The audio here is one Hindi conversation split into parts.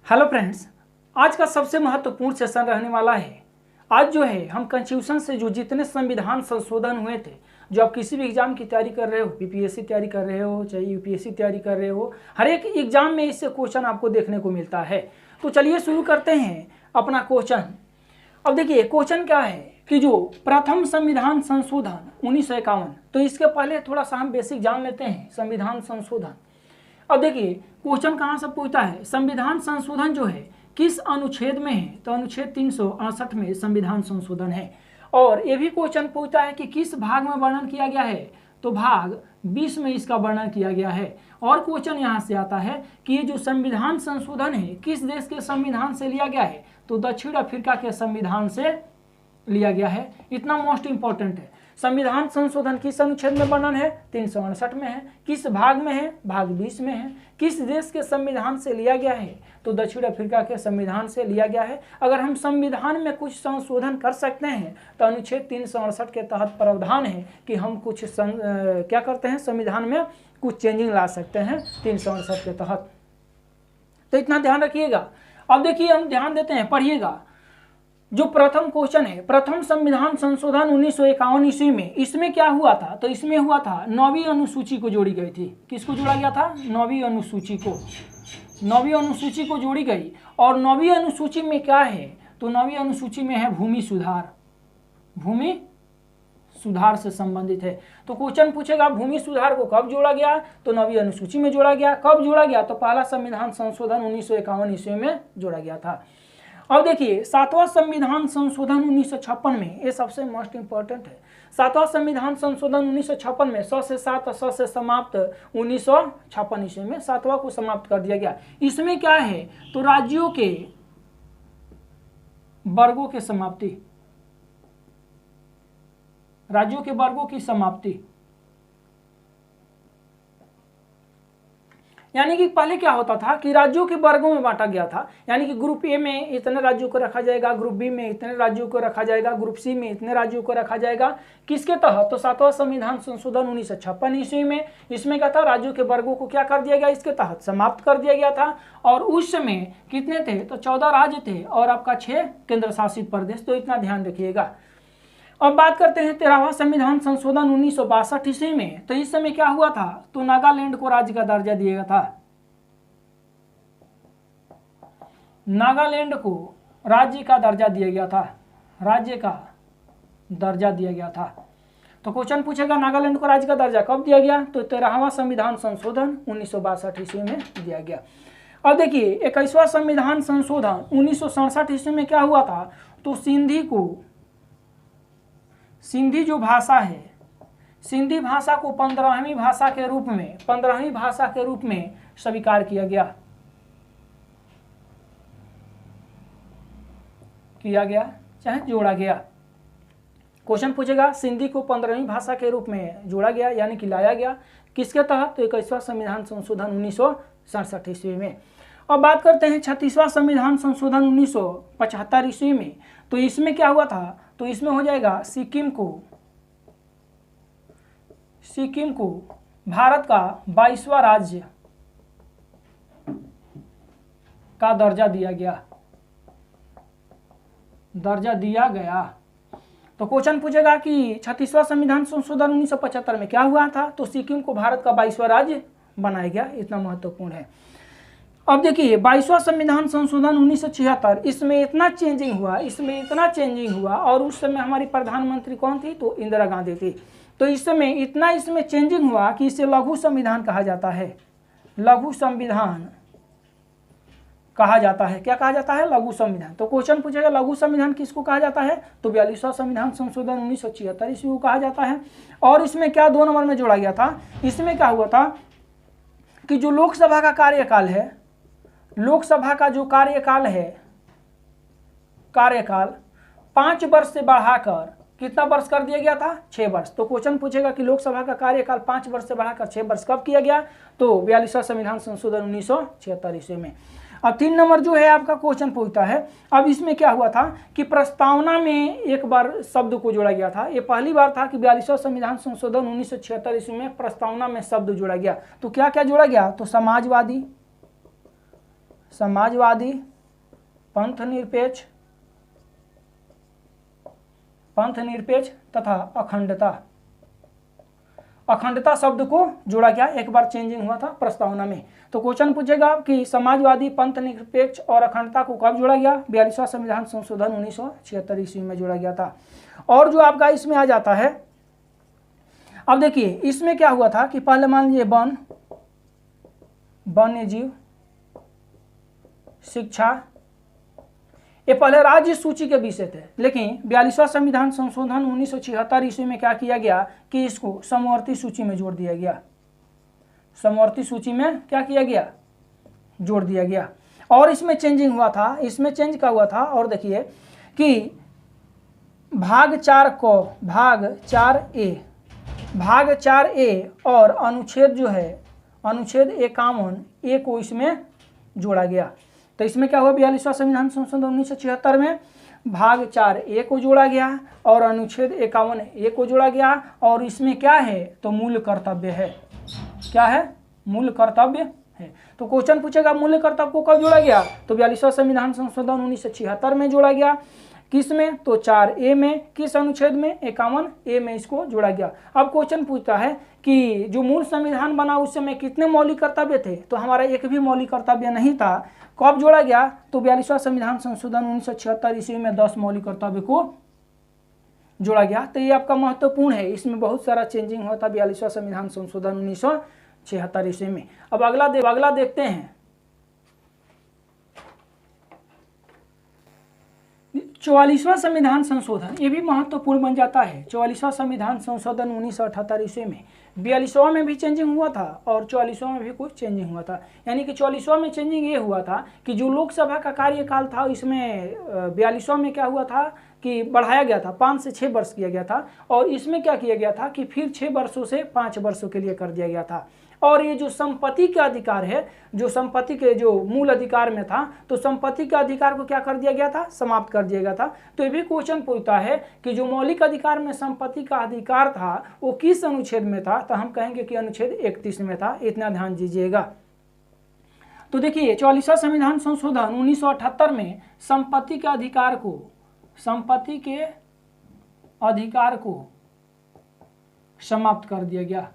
हेलो फ्रेंड्स, आज का सबसे महत्वपूर्ण सेशन रहने वाला है। आज जो है हम कॉन्स्टिट्यूशन से जो जितने संविधान संशोधन हुए थे, जो आप किसी भी एग्जाम की तैयारी कर रहे हो, बीपीएससी तैयारी कर रहे हो चाहे यूपीएससी तैयारी कर रहे हो, हर एक एग्जाम में इससे क्वेश्चन आपको देखने को मिलता है। तो चलिए शुरू करते हैं अपना क्वेश्चन। अब देखिए क्वेश्चन क्या है कि जो प्रथम संविधान संशोधन 1951, तो इसके पहले थोड़ा सा हम बेसिक जान लेते हैं संविधान संशोधन। अब देखिए क्वेश्चन कहाँ से पूछता है, संविधान संशोधन जो है किस अनुच्छेद में है, तो अनुच्छेद 368 में संविधान संशोधन है। और ये भी क्वेश्चन पूछता है कि किस भाग में वर्णन किया गया है, तो भाग 20 में इसका वर्णन किया गया है। और क्वेश्चन यहाँ से आता है कि ये जो संविधान संशोधन है किस देश के संविधान से लिया गया है, तो दक्षिण अफ्रीका के संविधान से लिया गया है। इतना मोस्ट इंपॉर्टेंट है। संविधान संशोधन किस अनुच्छेद में वर्णन है, 368 में है। किस भाग में है, भाग 20 में है। किस देश के संविधान से लिया गया है, तो दक्षिण अफ्रीका के संविधान से लिया गया है। अगर हम संविधान में कुछ संशोधन कर सकते हैं तो अनुच्छेद 368 के तहत प्रावधान है कि हम कुछ क्या करते हैं, संविधान में कुछ चेंजिंग ला सकते हैं 368 के तहत। तो इतना ध्यान रखिएगा। अब देखिए हम ध्यान देते हैं, पढ़िएगा। जो प्रथम क्वेश्चन है, प्रथम संविधान संशोधन 1951 ईस्वी में, इसमें क्या हुआ था, तो इसमें हुआ था 9वीं अनुसूची को जोड़ी गई थी। किसको जोड़ा गया था, 9वीं अनुसूची को। 9वीं अनुसूची को जोड़ी गई। और 9वीं अनुसूची में क्या है, तो 9वीं अनुसूची में है भूमि सुधार। भूमि सुधार से संबंधित है। तो क्वेश्चन पूछेगा भूमि सुधार को कब जोड़ा गया, तो 9वीं अनुसूची में जोड़ा गया। कब जोड़ा गया, तो पहला संविधान संशोधन 1951 ईस्वी में जोड़ा गया था। अब देखिए 7वां संविधान संशोधन 1956 में, ये सबसे मोस्ट इंपॉर्टेंट है। 7वां संविधान संशोधन 1956 में 100 से 7 100 से समाप्त 1956 ईस्वी में 7वां को समाप्त कर दिया गया। इसमें क्या है, तो राज्यों के वर्गों के समाप्ति, राज्यों के वर्गों की समाप्ति। यानी कि पहले क्या होता था कि राज्यों के वर्गों में बांटा गया था। यानी कि ग्रुप ए में इतने राज्यों को रखा जाएगा, ग्रुप बी में इतने राज्यों को रखा जाएगा, ग्रुप सी में इतने राज्यों को रखा जाएगा। किसके तहत, तो 7वां संविधान संशोधन 1956 ईस्वी में। इसमें क्या था, राज्यों के वर्गों को क्या कर दिया गया, इसके तहत समाप्त कर दिया गया था। और उस समय कितने थे, तो 14 राज्य थे और आपका 6 केंद्र शासित प्रदेश। तो इतना ध्यान रखिएगा। अब बात करते हैं 13वां संविधान संशोधन 1962 ईस्वी में। तो इस समय क्या हुआ था, तो नागालैंड को राज्य का दर्जा दिया गया था। नागालैंड को राज्य का दर्जा दिया गया था, राज्य का दर्जा दिया गया था। तो क्वेश्चन पूछेगा नागालैंड को राज्य का दर्जा कब दिया गया, तो 13वां संविधान संशोधन 1962 ईस्वी में दिया गया। अब देखिए 21वां संविधान संशोधन 1967 ईस्वी में क्या हुआ था, तो सिंधी जो भाषा है, सिंधी भाषा को 15वीं भाषा के रूप में, 15वीं भाषा के रूप में स्वीकार किया गया चाहे जोड़ा गया। क्वेश्चन पूछेगा सिंधी को 15वीं भाषा के रूप में जोड़ा गया यानी कि लाया गया। किसके तहत, तो 21वां संविधान संशोधन 1967 ईस्वी में। अब बात करते हैं 36वां संविधान संशोधन 1975 ईस्वी में। तो इसमें क्या हुआ था, तो इसमें हो जाएगा सिक्किम को भारत का 22वां राज्य का दर्जा दिया गया। तो क्वेश्चन पूछेगा कि 36वां संविधान संशोधन 1975 में क्या हुआ था, तो सिक्किम को भारत का 22वां राज्य बनाया गया। इतना महत्वपूर्ण है। अब देखिए 22वां संविधान संशोधन 1976, इसमें इतना चेंजिंग हुआ और उस समय हमारी प्रधानमंत्री कौन थी, तो इंदिरा गांधी थी। तो इस समय इतना इसमें चेंजिंग हुआ कि इसे लघु संविधान कहा जाता है। लघु संविधान कहा जाता है। क्या कहा जाता है, लघु संविधान। तो क्वेश्चन पूछेगा लघु संविधान किसको कहा जाता है, तो 42वां संविधान संशोधन 1976 ईस्वी को कहा जाता है। और इसमें क्या 2 नंबर में जोड़ा गया था, इसमें क्या हुआ था कि जो लोकसभा का कार्यकाल है, लोकसभा का जो कार्यकाल 5 वर्ष से बढ़ाकर कितना वर्ष कर दिया गया था, 6 वर्ष। तो क्वेश्चन पूछेगा कि लोकसभा का कार्यकाल 5 वर्ष से बढ़ाकर 6 वर्ष कब किया गया, तो 42वां संविधान संशोधन 1976 ईस्वी में। अब 3 नंबर जो है आपका क्वेश्चन पूछता है, अब इसमें क्या हुआ था कि प्रस्तावना में एक बार शब्द को जोड़ा गया था। ये पहली बार था कि 42वां संविधान संशोधन 1976 ईस्वी में प्रस्तावना में शब्द जोड़ा गया। तो क्या क्या जोड़ा गया, तो समाजवादी, समाजवादी, पंथ निरपेक्ष तथा अखंडता। अखंडता शब्द को जोड़ा गया, एक बार चेंजिंग हुआ था प्रस्तावना में। तो क्वेश्चन पूछेगा कि समाजवादी, पंथ निरपेक्ष और अखंडता को कब जोड़ा गया? 42वां संविधान संशोधन 1976 ईस्वी में जोड़ा गया था। और जो आपका इसमें आ जाता है, अब देखिए इसमें क्या हुआ था कि पहले मान लीजिए वन, वन्य जीव, शिक्षा, ये पहले राज्य सूची के विषय थे, लेकिन 42वां संविधान संशोधन 1976 ईस्वी में क्या किया गया कि इसको समवर्ती सूची में जोड़ दिया गया। समवर्ती सूची में क्या किया गया? जोड़ दिया गया। और इसमें चेंजिंग हुआ था, इसमें चेंज क्या हुआ था? और देखिए कि भाग 4 को, भाग 4A और अनुच्छेद जो है, अनुच्छेद 51A को इसमें जोड़ा गया। तो इसमें क्या हुआ? 42वां संविधान संशोधन 1976 में भाग 4A को जोड़ा गया और अनुच्छेद 51A को जोड़ा गया। और इसमें क्या है? तो मूल कर्तव्य है। क्या है? मूल कर्तव्य है। तो क्वेश्चन पूछेगा मूल कर्तव्य को कब जोड़ा गया? तो 42वां संविधान संशोधन 1976 में जोड़ा गया। किस में? तो 4A में। किस अनुच्छेद में? 51A में इसको जोड़ा गया। अब क्वेश्चन पूछता है कि जो मूल संविधान बना उस समय कितने मौलिक कर्तव्य थे? तो हमारा एक भी मौलिक कर्तव्य नहीं था। कब जोड़ा गया? तो 42वां संविधान संशोधन 1976 ईस्वी में 10 मौलिक कर्तव्य को जोड़ा गया। तो ये आपका महत्वपूर्ण है, इसमें बहुत सारा चेंजिंग हुआ था 42वां संविधान संशोधन 1976 ईस्वी में। अब अगला देखते हैं 44वां संविधान संशोधन। ये भी महत्वपूर्ण बन जाता है। 44वां संविधान संशोधन 1978 ईस्वी में 42वां में भी चेंजिंग हुआ था और 44वां में भी कुछ चेंजिंग हुआ था। यानी कि 44वां में चेंजिंग ये हुआ था कि जो लोकसभा का कार्यकाल था इसमें 42वां में क्या हुआ था कि बढ़ाया गया था, 5 से 6 वर्ष किया गया था। और इसमें क्या किया गया था कि फिर 6 वर्षों से 5 वर्षों के लिए कर दिया गया था। और ये जो संपत्ति का अधिकार है, जो संपत्ति के जो मूल अधिकार में था, तो संपत्ति के अधिकार को क्या कर दिया गया था? समाप्त कर दिया गया था। तो ये भी क्वेश्चन पूछता है कि जो मौलिक अधिकार में संपत्ति का अधिकार था वो किस अनुच्छेद में था? तो हम कहेंगे कि अनुच्छेद 31 में था। इतना ध्यान दीजिएगा। तो देखिए 44वां संविधान संशोधन 1978 में संपत्ति के अधिकार को समाप्त कर दिया गया।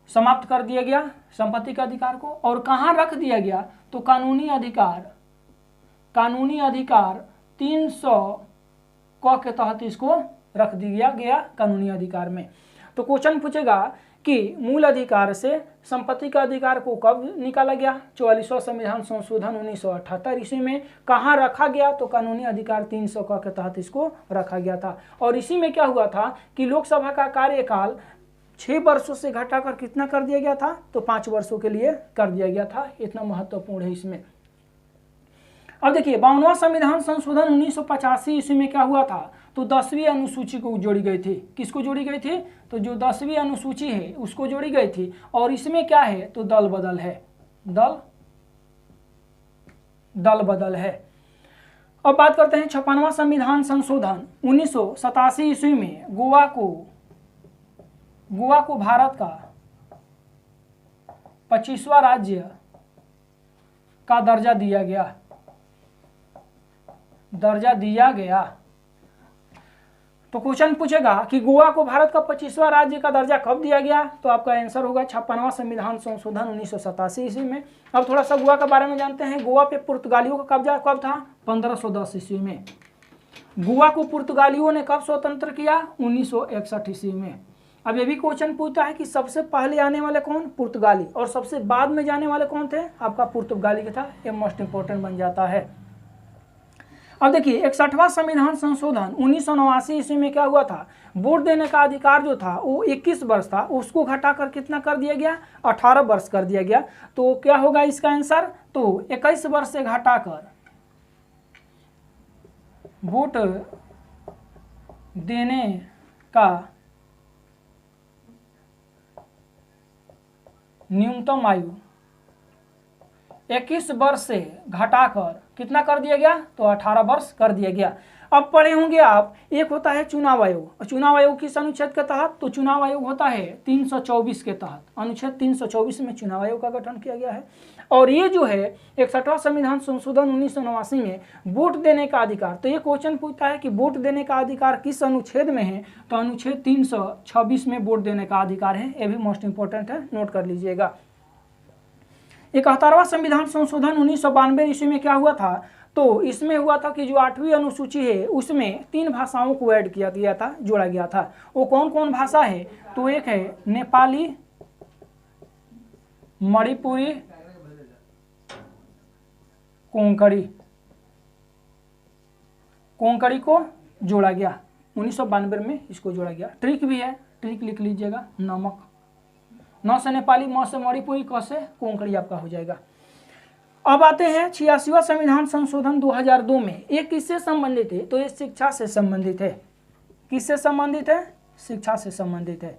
समाप्त कर दिया गया संपत्ति के अधिकार को। और कहाँ रख दिया गया? तो कानूनी अधिकार 300 क के तहत इसको रख दिया गया कानूनी अधिकार में। तो क्वेश्चन पूछेगा कि मूल अधिकार से संपत्ति का अधिकार को कब निकाला गया? 44वां संविधान संशोधन 1978 ईस्वी में। कहाँ रखा गया? तो कानूनी अधिकार 300 क के तहत इसको रखा गया था। और इसी में क्या हुआ था कि लोकसभा का कार्यकाल 6 वर्षों से घटाकर कितना कर दिया गया था? तो 5 वर्षों के लिए कर दिया गया था। इतना महत्वपूर्ण है इसमें। अब देखिए 52वां संविधान संशोधन 1985 ईस्वी में क्या हुआ था? तो 10वीं अनुसूची को जोड़ी गई थी। किसको जोड़ी गई थी? तो जो 10वीं अनुसूची है उसको जोड़ी गई थी। और इसमें क्या है? तो दल बदल है। दल बदल है। अब बात करते हैं 56वां संविधान संशोधन 1987 ईस्वी में गोवा को भारत का 25वां राज्य का दर्जा दिया गया। तो क्वेश्चन पूछेगा कि गोवा को भारत का 25वां राज्य का दर्जा कब दिया गया? तो आपका आंसर होगा 56वां संविधान संशोधन 1987 ईस्वी में। अब थोड़ा सा गोवा के बारे में जानते हैं। गोवा पे पुर्तगालियों का कब्जा कब था? 1510 ईस्वी में। गोवा को पुर्तगालियों ने कब स्वतंत्र किया? 1961 ईस्वी में। अब ये भी क्वेश्चन पूछता है कि सबसे पहले आने वाले कौन? पुर्तगाली। और सबसे बाद में जाने वाले कौन थे? आपका पुर्तगाली का था। ये मोस्ट इंपोर्टेंट बन जाता है। अब देखिए 61वां संविधान संशोधन 1989 ईस्वी में क्या हुआ था? वोट देने का अधिकार जो था वो 21 वर्ष था, उसको घटाकर कितना कर दिया गया? 18 वर्ष कर दिया गया। तो क्या होगा इसका आंसर? तो 21 वर्ष से घटाकर वोट देने का न्यूनतम आयु 21 वर्ष से घटाकर कितना कर दिया गया? तो 18 वर्ष कर दिया गया। अब पढ़े होंगे आप, एक होता है चुनाव आयोग। चुनाव आयोग किस अनुच्छेद के तहत? तो चुनाव आयोग होता है 324 के तहत, अनुच्छेद 324 में चुनाव आयोग का गठन किया गया है। और ये जो है 61वां संविधान संशोधन 1989 में वोट देने का अधिकार, तो ये क्वेश्चन पूछता है कि वोट देने का अधिकार किस अनुच्छेद में है? तो अनुच्छेद 326 में वोट देने का अधिकार है। ये भी मोस्ट इंपॉर्टेंट है, नोट कर लीजिएगा। 71वां संविधान संशोधन 1992 ईस्वी में क्या हुआ था? तो इसमें हुआ था कि जो 8वीं अनुसूची है उसमें 3 भाषाओं को ऐड किया गया था, जोड़ा गया था। वो कौन कौन भाषा है? तो एक है नेपाली, मणिपुरी, कोंकणी। कोंकणी को जोड़ा गया 1992 में, इसको जोड़ा गया। ट्रिक भी है, ट्रिक लिख लीजिएगा, नमक। न से नेपाली, म से मणिपुरी, क से कोंकणी आपका हो जाएगा। अब आते हैं 86वां संविधान संशोधन 2002 में। ये किससे संबंधित है? तो ये शिक्षा से संबंधित है। किससे संबंधित है? शिक्षा से संबंधित है।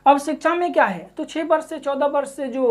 अब शिक्षा में क्या है? तो 6 वर्ष से 14 वर्ष से जो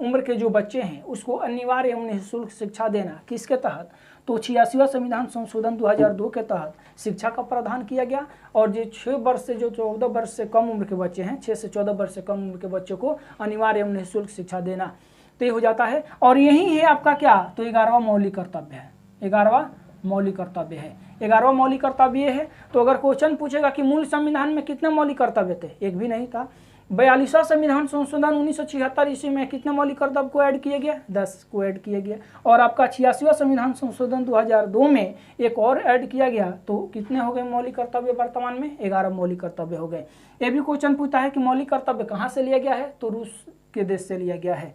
उम्र के जो बच्चे हैं उसको अनिवार्य एवं निःशुल्क शिक्षा देना, किसके तहत? तो 86वां संविधान संशोधन 2002 के तहत शिक्षा का प्रावधान किया गया। और जो 6 वर्ष से जो 14 वर्ष से कम उम्र के बच्चे हैं, 6 से 14 वर्ष से कम उम्र के बच्चों को अनिवार्य एवं निःशुल्क शिक्षा देना, तो ये हो जाता है। और यही है आपका क्या? तो 11वां मौलिक कर्तव्य है। 11वां मौलिक कर्तव्य है। 11वां मौलिक कर्तव्य है। तो अगर क्वेश्चन पूछेगा कि मूल संविधान में कितने मौलिक कर्तव्य थे? एक भी नहीं था। 42वां संविधान संशोधन 1976 ईस्वी में कितने मौलिक कर्तव्य को ऐड किए गए? 10 को ऐड किए गए। और आपका 86वां संविधान संशोधन 2002 में एक और ऐड किया गया, तो कितने हो गए मौलिक कर्तव्य वर्तमान में? 11 मौलिक कर्तव्य हो गए। ये भी क्वेश्चन पूछता है कि मौलिक कर्तव्य कहाँ से लिया गया है? तो रूस के देश से लिया गया है।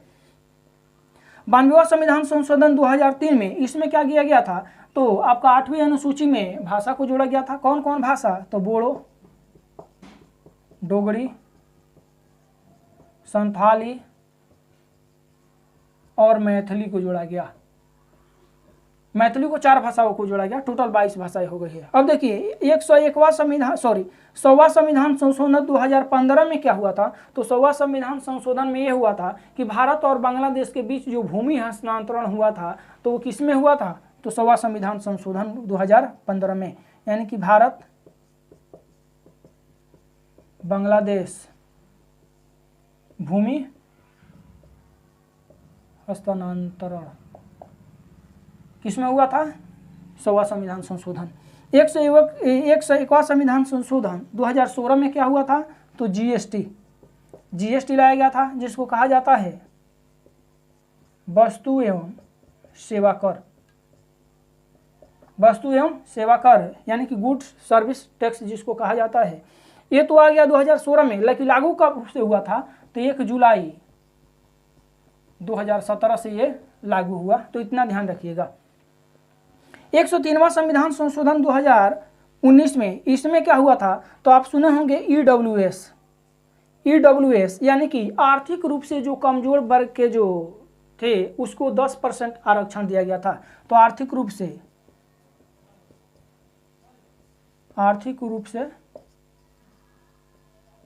92वां संविधान संशोधन 2003 में, इसमें क्या किया गया था? तो आपका 8वीं अनुसूची में भाषा को जोड़ा गया था। कौन कौन भाषा? तो बोडो, डोगरी, संथाली और मैथिली को जोड़ा गया। मैथिली को 4 भाषाओं को जोड़ा गया, टोटल 22 भाषाएं हो गई है। अब देखिए 101वां संविधान 100वां संविधान संशोधन 2015 में क्या हुआ था? तो 100वां संविधान संशोधन में ये हुआ था कि भारत और बांग्लादेश के बीच जो भूमि हस्तांतरण हुआ था, तो वो किस में हुआ था? तो 100वां संविधान संशोधन 2015 में, यानी कि भारत बांग्लादेश भूमि हस्तांतरण किसमें हुआ था? 100वां संविधान संशोधन। 101वां संविधान संशोधन 2016 में क्या हुआ था? तो जीएसटी लाया गया था, जिसको कहा जाता है वस्तु एवं सेवा कर। वस्तु एवं सेवा कर यानी कि गुड्स सर्विस टैक्स जिसको कहा जाता है। ये तो आ गया 2016 में, लेकिन लागू कब से हुआ था? तो 1 जुलाई 2017 से ये लागू हुआ, तो इतना ध्यान रखिएगा। 103वां संविधान संशोधन 2019 में, इसमें क्या हुआ था? तो आप सुने होंगे ईडब्ल्यूएस यानी कि आर्थिक रूप से जो कमजोर वर्ग के जो थे उसको 10% आरक्षण दिया गया था। तो आर्थिक रूप से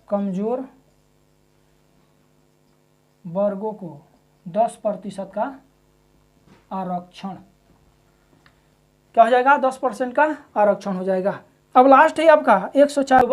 कमजोर वर्गों को 10% का आरक्षण, क्या हो जाएगा? 10% का आरक्षण हो जाएगा। अब लास्ट है आपका 104